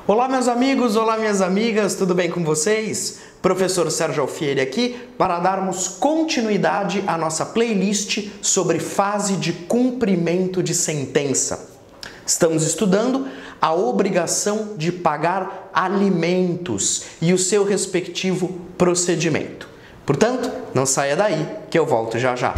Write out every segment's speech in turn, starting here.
Olá meus amigos, olá minhas amigas, tudo bem com vocês? Professor Sérgio Alfieri aqui para darmos continuidade à nossa playlist sobre fase de cumprimento de sentença. Estamos estudando a obrigação de pagar alimentos e o seu respectivo procedimento. Portanto, não saia daí que eu volto já já.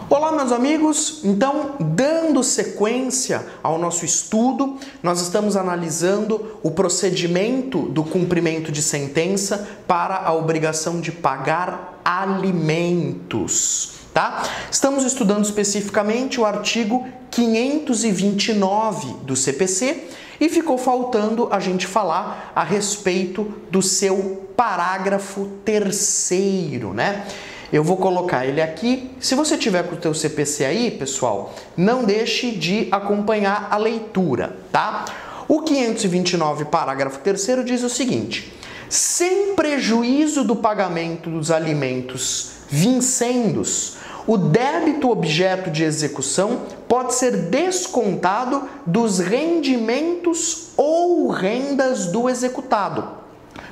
Olá meus amigos, então dando sequência ao nosso estudo, nós estamos analisando o procedimento do cumprimento de sentença para a obrigação de pagar alimentos, tá? Estamos estudando especificamente o artigo 529 do CPC e ficou faltando a gente falar a respeito do seu parágrafo 3º, né? Eu vou colocar ele aqui. Se você tiver com o teu CPC aí, pessoal, não deixe de acompanhar a leitura, tá? O 529, parágrafo 3º, diz o seguinte: sem prejuízo do pagamento dos alimentos vincendos, o débito objeto de execução pode ser descontado dos rendimentos ou rendas do executado,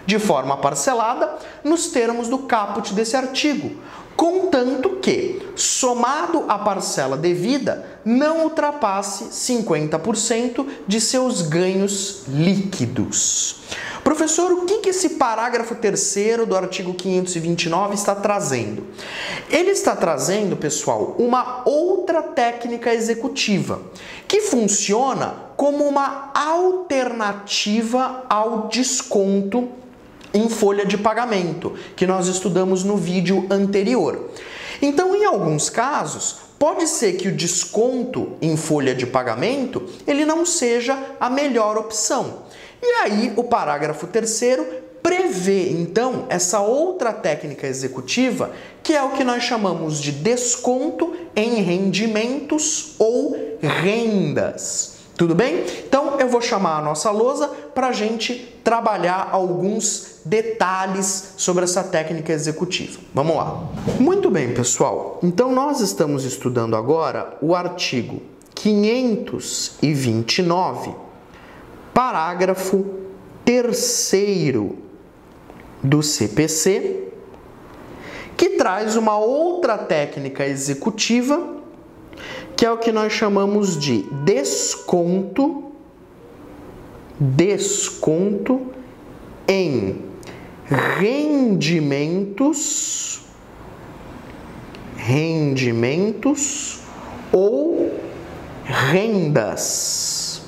de forma parcelada, nos termos do caput desse artigo, contanto que, somado à parcela devida, não ultrapasse 50% de seus ganhos líquidos. Professor, o que esse parágrafo 3º do artigo 529 está trazendo? Ele está trazendo, pessoal, uma outra técnica executiva, que funciona como uma alternativa ao desconto em folha de pagamento, que nós estudamos no vídeo anterior. Então, em alguns casos, pode ser que o desconto em folha de pagamento ele não seja a melhor opção. E aí, o parágrafo 3º prevê, então, essa outra técnica executiva, que é o que nós chamamos de desconto em rendimentos ou rendas. Tudo bem? Então, eu vou chamar a nossa lousa para a gente trabalhar alguns detalhes sobre essa técnica executiva. Vamos lá. Muito bem, pessoal. Então, nós estamos estudando agora o artigo 529, parágrafo 3º do CPC, que traz uma outra técnica executiva, que é o que nós chamamos de desconto em rendimentos ou rendas.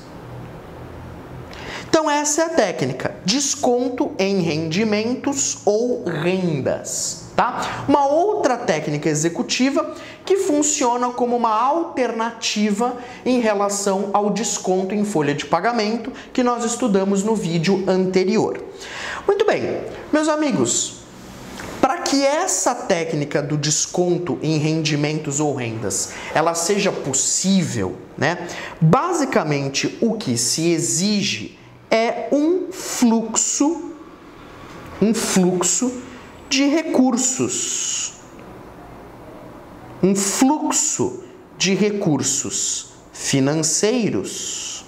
Então essa é a técnica, desconto em rendimentos ou rendas, tá? Uma outra técnica executiva que funciona como uma alternativa em relação ao desconto em folha de pagamento que nós estudamos no vídeo anterior. Muito bem, meus amigos, para que essa técnica do desconto em rendimentos ou rendas ela seja possível, né? Basicamente o que se exige é um fluxo de recursos. Um fluxo de recursos financeiros.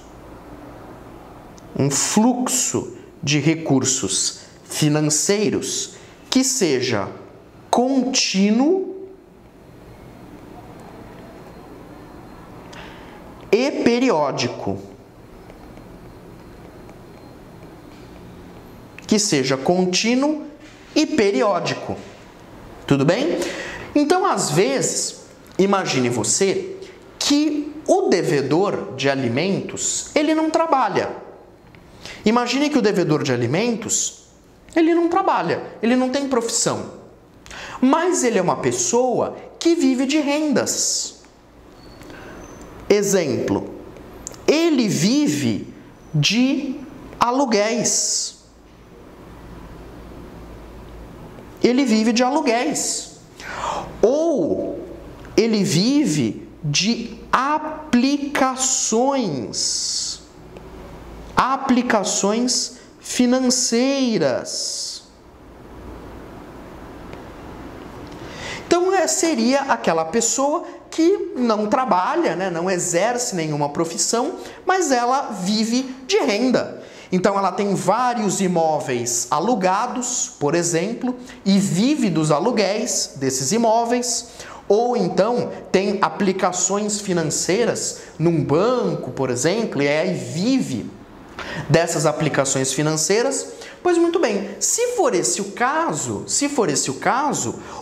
Um fluxo de recursos financeiros que seja contínuo e periódico. Que seja contínuo e periódico. Tudo bem? Então, às vezes, imagine você que o devedor de alimentos, ele não trabalha. Imagine que o devedor de alimentos, ele não trabalha, ele não tem profissão. Mas ele é uma pessoa que vive de rendas. Exemplo, ele vive de aluguéis. Ele vive de aluguéis. Ou ele vive de aplicações financeiras. Então, seria aquela pessoa que que não trabalha, né, não exerce nenhuma profissão, mas ela vive de renda. Então ela tem vários imóveis alugados, por exemplo, e vive dos aluguéis desses imóveis, ou então tem aplicações financeiras num banco, por exemplo, e aí vive dessas aplicações financeiras. Pois muito bem, se for esse o caso,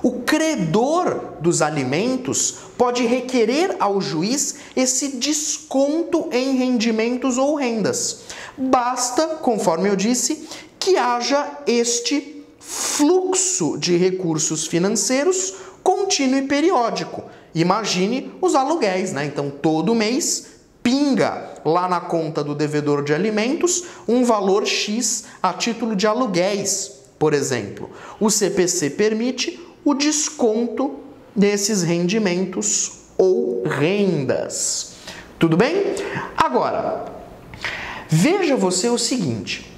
o credor dos alimentos pode requerer ao juiz esse desconto em rendimentos ou rendas. Basta, conforme eu disse, que haja este fluxo de recursos financeiros contínuo e periódico. Imagine os aluguéis, né? Então, todo mês pinga lá na conta do devedor de alimentos um valor X a título de aluguéis, por exemplo. O CPC permite o desconto desses rendimentos ou rendas. Tudo bem? Agora, veja você o seguinte,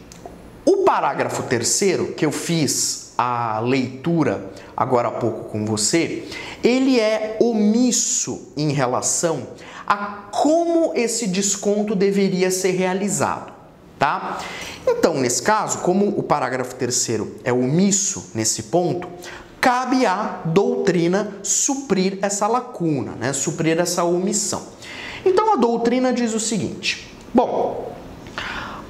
o parágrafo 3º, que eu fiz a leitura agora há pouco com você, ele é omisso em relação a como esse desconto deveria ser realizado, tá? Então, nesse caso, como o parágrafo 3º é omisso nesse ponto, cabe à doutrina suprir essa lacuna, né? Suprir essa omissão. Então, a doutrina diz o seguinte, bom,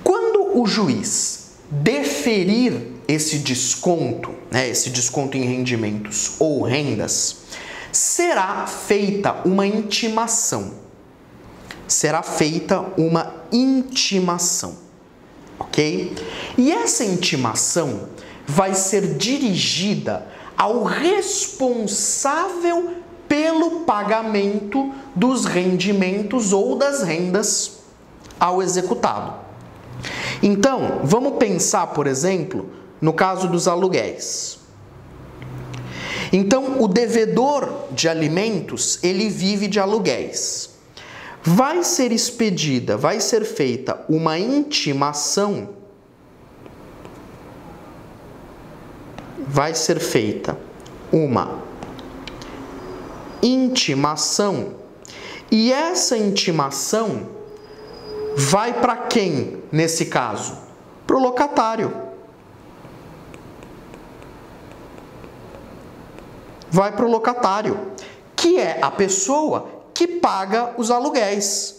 quando o juiz deferir esse desconto, né, esse desconto em rendimentos ou rendas, será feita uma intimação. Será feita uma intimação, ok? E essa intimação vai ser dirigida ao responsável pelo pagamento dos rendimentos ou das rendas ao executado. Então, vamos pensar, por exemplo, no caso dos aluguéis. Então, o devedor de alimentos, ele vive de aluguéis. Vai ser feita uma intimação, e essa intimação vai para quem, nesse caso? Para o locatário. Vai para o locatário, que é a pessoa que paga os aluguéis.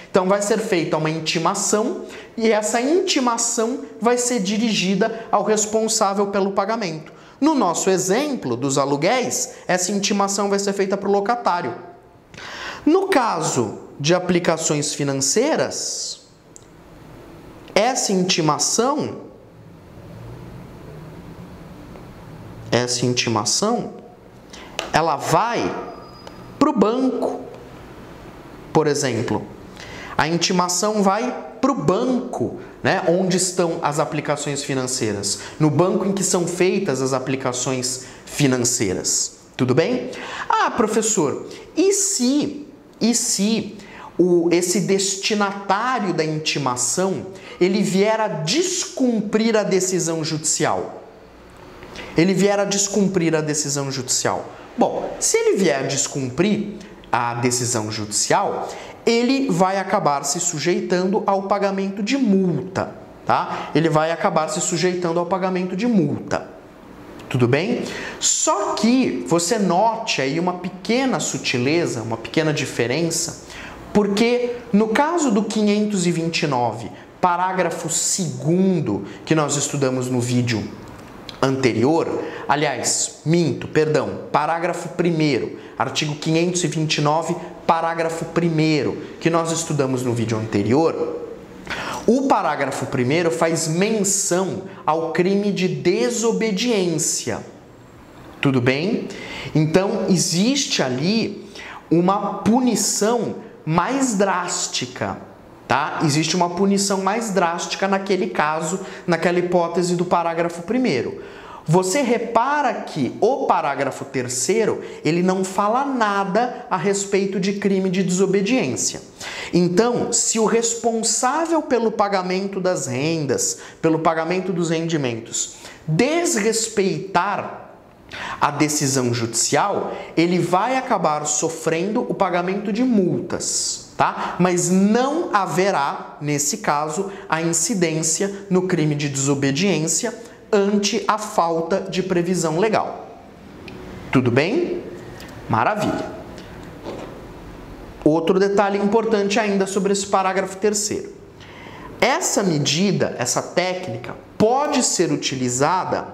Então, vai ser feita uma intimação e essa intimação vai ser dirigida ao responsável pelo pagamento. No nosso exemplo dos aluguéis, essa intimação vai ser feita para o locatário. No caso de aplicações financeiras, essa intimação ela vai para o banco, por exemplo. A intimação vai para o banco, né, onde estão as aplicações financeiras, no banco em que são feitas as aplicações financeiras. Tudo bem? Ah, professor, e se esse destinatário da intimação, ele vier a descumprir a decisão judicial? Bom, se ele vier a descumprir a decisão judicial, ele vai acabar se sujeitando ao pagamento de multa, tá? Tudo bem? Só que você note aí uma pequena sutileza, uma pequena diferença, porque no caso do 529, parágrafo 2º, que nós estudamos no vídeo anterior, parágrafo 1º, artigo 529, parágrafo 1º, que nós estudamos no vídeo anterior, o parágrafo 1º faz menção ao crime de desobediência. Tudo bem? Então, existe ali uma punição mais drástica, tá? Existe uma punição mais drástica naquele caso, naquela hipótese do parágrafo 1º. Você repara que o parágrafo 3º, ele não fala nada a respeito de crime de desobediência. Então, se o responsável pelo pagamento das rendas, pelo pagamento dos rendimentos, desrespeitar a decisão judicial, ele vai acabar sofrendo o pagamento de multas, tá? Mas não haverá, nesse caso, a incidência no crime de desobediência ante a falta de previsão legal. Tudo bem? Maravilha. Outro detalhe importante ainda sobre esse parágrafo 3º. Essa medida, essa técnica, pode ser utilizada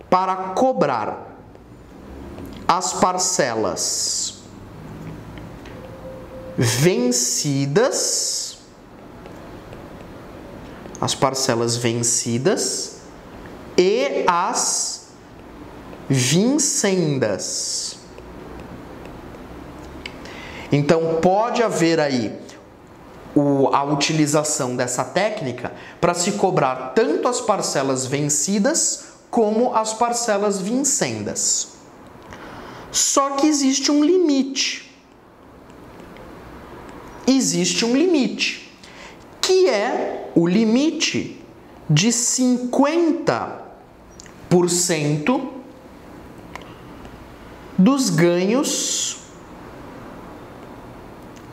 para cobrar as parcelas vencidas, e as vincendas. Então, pode haver aí a utilização dessa técnica para se cobrar tanto as parcelas vencidas como as parcelas vincendas. Só que existe um limite. Existe um limite, que é o limite de 50% dos ganhos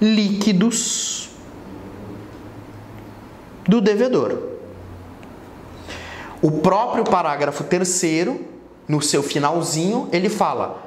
líquidos do devedor. O próprio parágrafo 3º, no seu finalzinho, ele fala: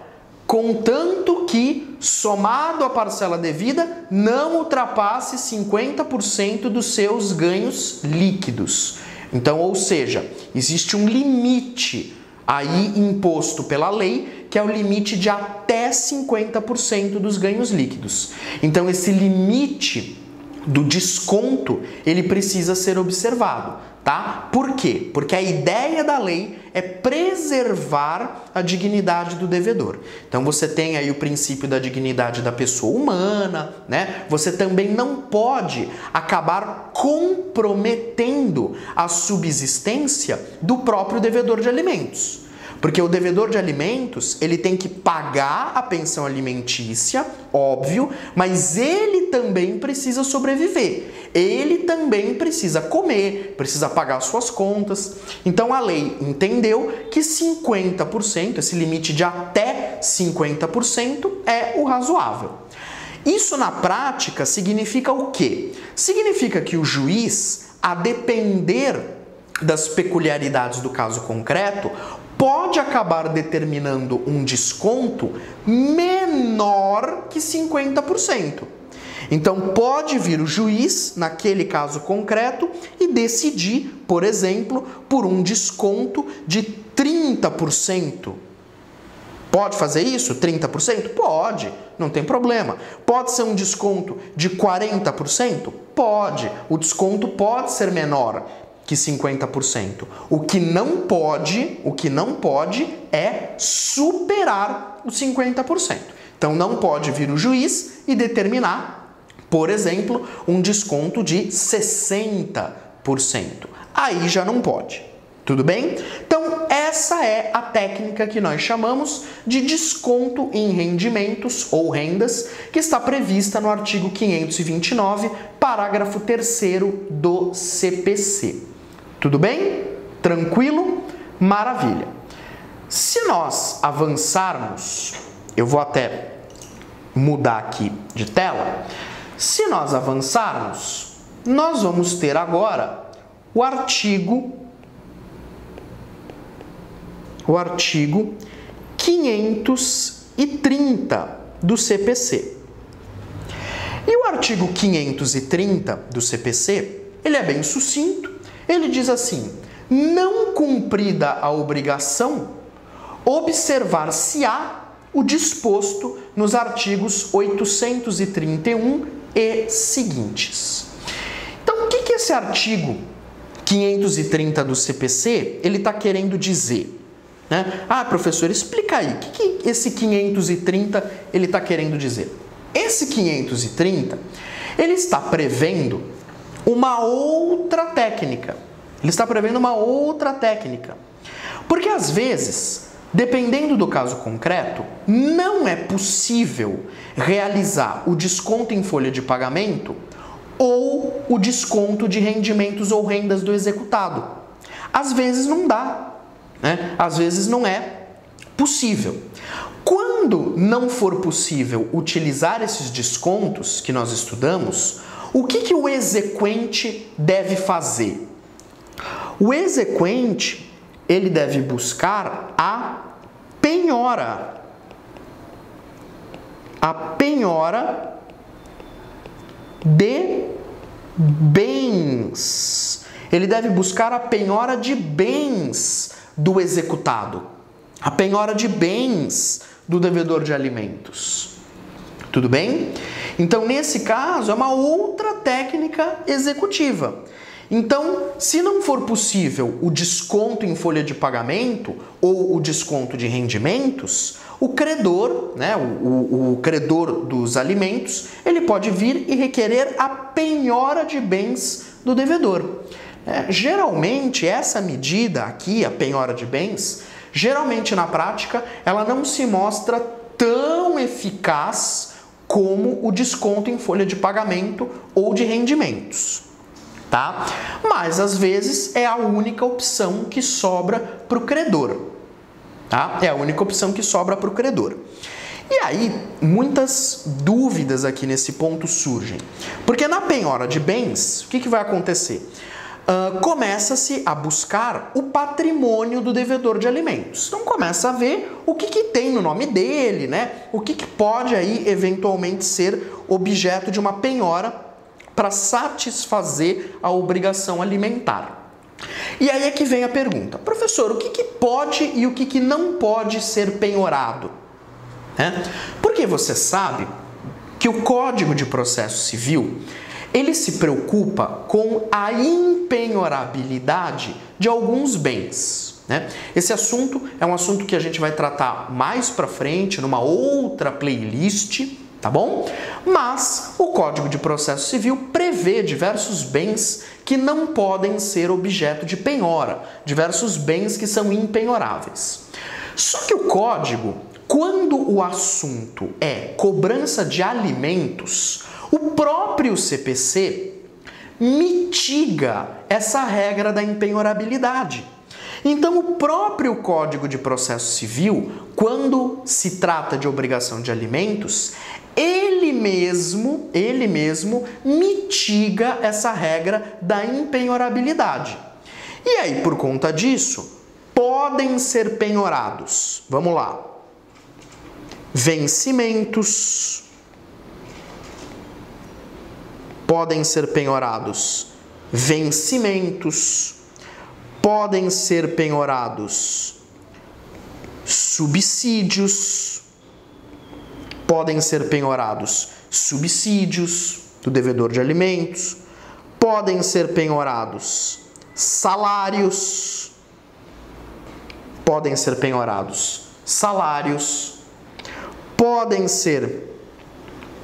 contanto que, somado à parcela devida, não ultrapasse 50% dos seus ganhos líquidos. Então, ou seja, existe um limite aí imposto pela lei, que é o limite de até 50% dos ganhos líquidos. Então, esse limite do desconto, ele precisa ser observado, tá? Por quê? Porque a ideia da lei é preservar a dignidade do devedor. Então você tem aí o princípio da dignidade da pessoa humana, né? Você também não pode acabar comprometendo a subsistência do próprio devedor de alimentos. Porque o devedor de alimentos, ele tem que pagar a pensão alimentícia, óbvio, mas ele também precisa sobreviver. Ele também precisa comer, precisa pagar suas contas. Então a lei entendeu que 50%, esse limite de até 50% é o razoável. Isso na prática significa o quê? Significa que o juiz, a depender das peculiaridades do caso concreto, pode acabar determinando um desconto menor que 50%. Então, pode vir o juiz, naquele caso concreto, e decidir, por exemplo, por um desconto de 30%. Pode fazer isso? 30%? Pode, não tem problema. Pode ser um desconto de 40%? Pode. O desconto pode ser menor que 50%. O que não pode é superar os 50%. Então não pode vir o juiz e determinar, por exemplo, um desconto de 60%. Aí já não pode. Tudo bem? Então essa é a técnica que nós chamamos de desconto em rendimentos ou rendas, que está prevista no artigo 529, parágrafo 3º do CPC. Tudo bem? Tranquilo? Maravilha. Se nós avançarmos, eu vou até mudar aqui de tela. Se nós avançarmos, nós vamos ter agora o artigo 530 do CPC. E o artigo 530 do CPC, ele é bem sucinto. Ele diz assim: não cumprida a obrigação, observar-se-á o disposto nos artigos 831 e seguintes. Então, o que esse artigo 530 do CPC ele está querendo dizer? Né? Ah, professor, explica aí, o que esse 530 ele está querendo dizer? Esse 530, ele está prevendo uma outra técnica. Ele está prevendo uma outra técnica. Porque às vezes, dependendo do caso concreto, não é possível realizar o desconto em folha de pagamento ou o desconto de rendimentos ou rendas do executado. Às vezes não dá, né? Às vezes não é possível. Quando não for possível utilizar esses descontos que nós estudamos, o que o exequente deve fazer? O exequente, ele deve buscar a penhora. A penhora de bens. Ele deve buscar a penhora de bens do executado. A penhora de bens do devedor de alimentos. Tudo bem? Então, nesse caso, é uma outra técnica executiva. Então, se não for possível o desconto em folha de pagamento ou o desconto de rendimentos, o credor, né, o credor dos alimentos, ele pode vir e requerer a penhora de bens do devedor. Geralmente, essa medida aqui, a penhora de bens, geralmente na prática, ela não se mostra tão eficaz como o desconto em folha de pagamento ou de rendimentos. Tá? Mas às vezes é a única opção que sobra para o credor. Tá? É a única opção que sobra para o credor. E aí, muitas dúvidas aqui nesse ponto surgem. Porque na penhora de bens, o que vai acontecer? Começa-se a buscar o patrimônio do devedor de alimentos. Então começa a ver o que tem no nome dele, né? O que pode aí eventualmente ser objeto de uma penhora para satisfazer a obrigação alimentar. E aí é que vem a pergunta: professor, o que pode e o que não pode ser penhorado? Porque você sabe que o Código de Processo Civil, ele se preocupa com a impenhorabilidade de alguns bens. Esse assunto é um assunto que a gente vai tratar mais para frente, numa outra playlist, tá bom? Mas o Código de Processo Civil prevê diversos bens que não podem ser objeto de penhora, diversos bens que são impenhoráveis. Só que o Código, quando o assunto é cobrança de alimentos, o próprio CPC mitiga essa regra da impenhorabilidade. Então, o próprio Código de Processo Civil, quando se trata de obrigação de alimentos, ele mesmo mitiga essa regra da impenhorabilidade. E aí, por conta disso, podem ser penhorados, vamos lá, vencimentos, podem ser penhorados vencimentos, podem ser penhorados subsídios, podem ser penhorados subsídios do devedor de alimentos, podem ser penhorados salários, podem ser penhorados salários, podem ser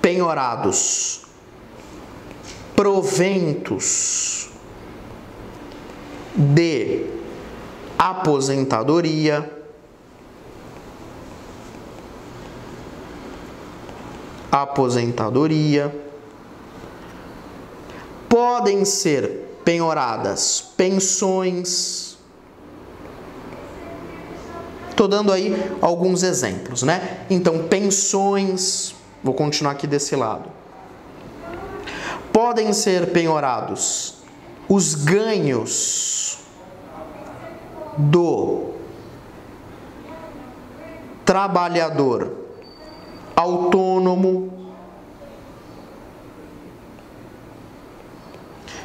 penhorados proventos de aposentadoria, podem ser penhoradas pensões. Estou dando aí alguns exemplos, né? Então, pensões, vou continuar aqui desse lado. Podem ser penhorados os ganhos do trabalhador autônomo.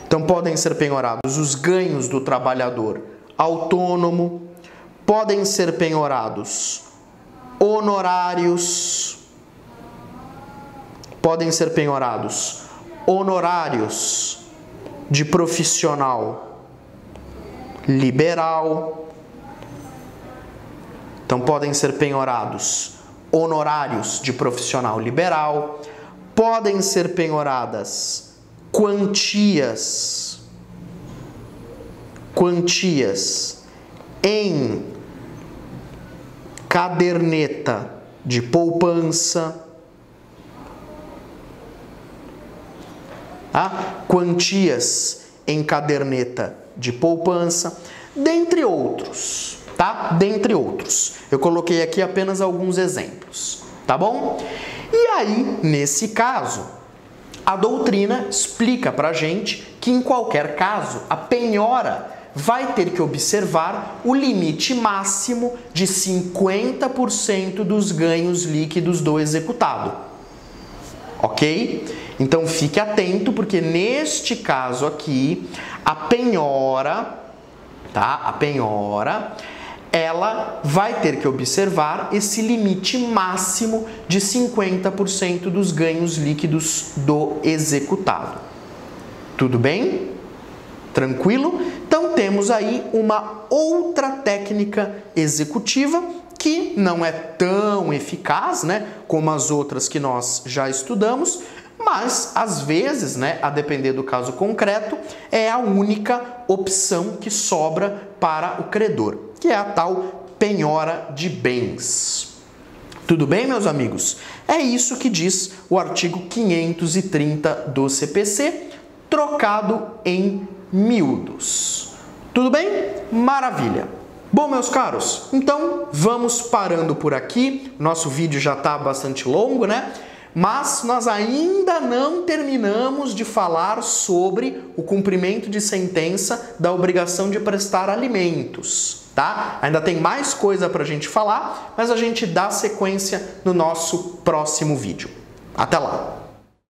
Então, podem ser penhorados os ganhos do trabalhador autônomo, podem ser penhorados honorários, podem ser penhorados honorários de profissional liberal. Então, podem ser penhorados honorários de profissional liberal, podem ser penhoradas quantias em caderneta de poupança, quantias em caderneta de poupança, dentre outros. tá? Dentre outros. Eu coloquei aqui apenas alguns exemplos, tá bom? E aí, nesse caso, a doutrina explica pra gente que em qualquer caso, a penhora vai ter que observar o limite máximo de 50% dos ganhos líquidos do executado. Ok? Então fique atento, porque neste caso aqui, a penhora, tá? A penhora, ela vai ter que observar esse limite máximo de 50% dos ganhos líquidos do executado. Tudo bem? Tranquilo? Então temos aí uma outra técnica executiva que não é tão eficaz, né, como as outras que nós já estudamos, mas às vezes, né, a depender do caso concreto, é a única opção que sobra para o credor, que é a tal penhora de bens. Tudo bem, meus amigos? É isso que diz o artigo 530 do CPC, trocado em miúdos. Tudo bem? Maravilha! Bom, meus caros, então vamos parando por aqui. Nosso vídeo já está bastante longo, né? Mas nós ainda não terminamos de falar sobre o cumprimento de sentença da obrigação de prestar alimentos, tá? Ainda tem mais coisa para a gente falar, mas a gente dá sequência no nosso próximo vídeo. Até lá!